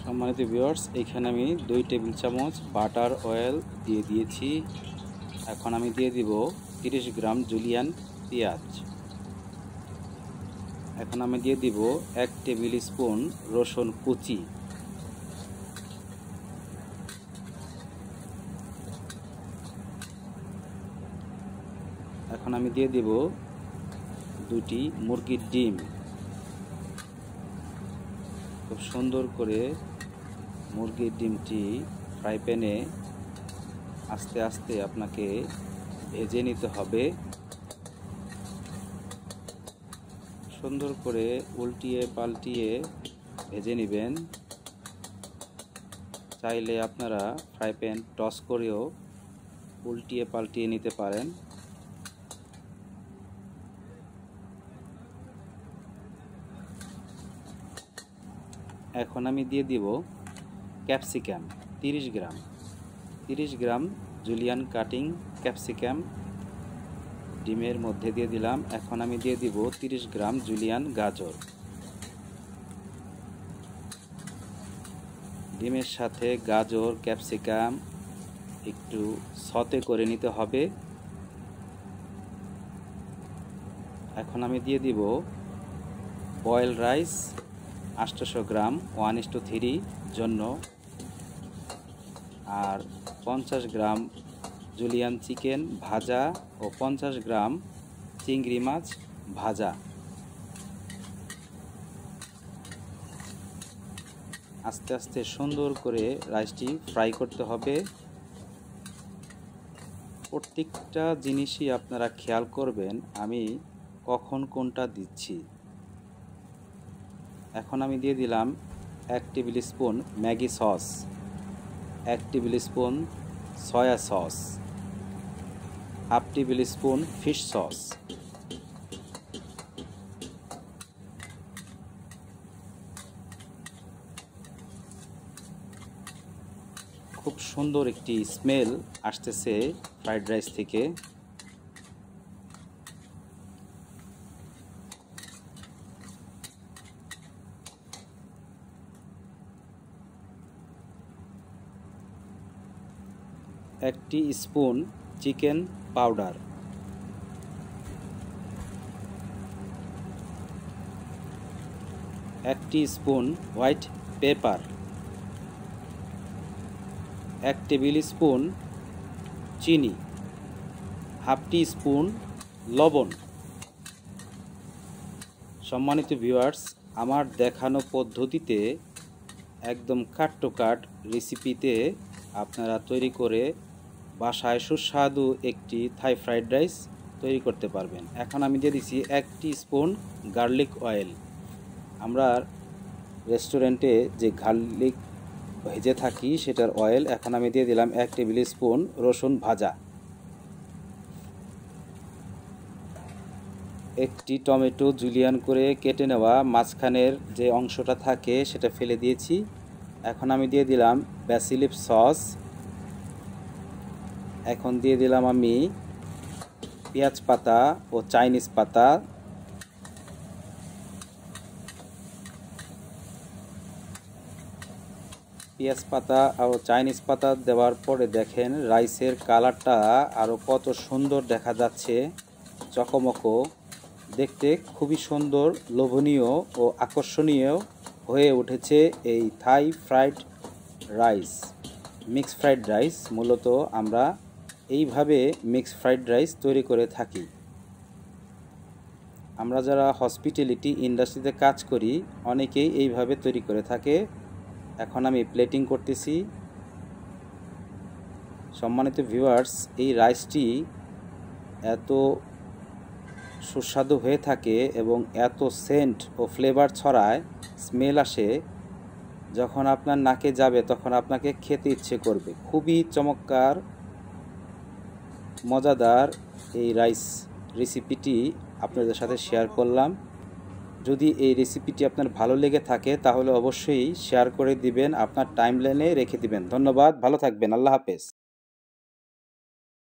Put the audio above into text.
সম্মানিত ভিউয়ার্স, এখানে আমি 2 টেবিল চামচ বাটার অয়েল দিয়ে দিয়েছি। এখন আমি দিয়ে দিব 30 গ্রাম জুলিয়ান পেঁয়াজ। এখন আমি দিয়ে দিব 1 টেবিল স্পুন রসুন কুচি। এখন আমি দিয়ে দিব 2টি মুরগির ডিম। খুব সুন্দর করে মুরগির ডিমটি ফ্রাই প্যানে আস্তে আস্তে আপনাকে ভেজে নিতে হবে। সুন্দর করে উল্টিয়ে পাল্টিয়ে ভেজে নেবেন। চাইলে আপনারা ফ্রাই প্যান টস করেও উল্টিয়ে পাল্টিয়ে নিতে পারেন। এখন আমি দিয়ে দিব ক্যাপসিকাম 30 গ্রাম জুলিয়ান কাটিং ক্যাপসিকাম ডিমের মধ্যে দিয়ে দিলাম। এখন আমি দিয়ে দিব 30 গ্রাম জুলিয়ান গাজর। ডিমের সাথে গাজর ক্যাপসিকাম একটু সতে করে নিতে হবে। এখন আমি দিয়ে দিব বয়েল রাইস 800 গ্রাম 1:3 জন্য, আর 50 গ্রাম জুলিয়ান চিকেন ভাজা ও 50 গ্রাম চিংড়ি মাছ ভাজা। আস্তে আস্তে সুন্দর করে রাইসটি ফ্রাই করতে হবে। প্রত্যেকটা জিনিসই আপনারা খেয়াল করবেন আমি কখন কোনটা দিচ্ছি। এখন আমি দিয়ে দিলাম 1 table spoon Maggi sauce, 1 table spoon soya sauce, half table spoon fish sauce. খুব সুন্দর একটি স্মেল আসতেছে ফ্রাইড রাইস থেকে। একটি spoon chicken powder, 1 spoon white paper, 1 table spoon চিনি, হাফ টি স্পুন লবণ। সম্মানিত ভিউয়ার্স, আমার দেখানো পদ্ধতিতে একদম কাট টু কাট রেসিপিতে আপনারা তৈরি করে বাসায় সুস্বাদু একটি থাই ফ্রাইড রাইস তৈরি করতে পারবেন। এখন আমি দিয়ে দিচ্ছি 1 স্পুন গার্লিক অয়েল। আমরা রেস্টুরেন্টে যে গার্লিক ভেজে থাকি সেটার অয়েল। এখন আমি দিয়ে দিলাম 1 টেবিল স্পুন রসুন ভাজা। একটি টমেটো জুলিয়ান করে কেটে নেওয়া মাঝখানের যে অংশটা থাকে সেটা ফেলে দিয়েছি। এখন আমি দিয়ে দিলাম ব্যাসিল লিফ সস। এখন দিয়ে দিলাম আমি পেঁয়াজ পাতা ও চাইনিজ পাতা। পেঁয়াজ পাতা ও চাইনিজ পাতা দেওয়ার পরে দেখেন রাইসের কালারটা আরও কত সুন্দর দেখা যাচ্ছে, চকমকো দেখতে খুবই সুন্দর, লোভনীয় ও আকর্ষণীয় হয়ে উঠেছে এই থাই fried rice. Mix fried rice মূলত আমরা এইভাবে মিক্স ফ্রাইড রাইস তৈরি করে থাকি। আমরা যারা হসপিটালিটি ইন্ডাস্ট্রিতে কাজ করি অনেকেই এইভাবে তৈরি করে থাকে। এখন আমি প্লেটিং করতেছি। সম্মানিত ভিউয়ার্স, এই রাইসটি এত সুস্বাদু হয়ে থাকে এবং এত সেন্ট ও ফ্লেভার ছড়ায়, স্মেল আসে, যখন আপনার নাকে যাবে তখন আপনাকে খেতে ইচ্ছে করবে। খুবই চমৎকার মজাদার এই রাইস রেসিপিটি আপনাদের সাথে শেয়ার করলাম। যদি এই রেসিপিটি আপনার ভালো লেগে থাকে তাহলে অবশ্যই শেয়ার করে দিবেন, আপনার টাইমলাইনে রেখে দিবেন। ধন্যবাদ, ভালো থাকবেন, আল্লাহ হাফেজ।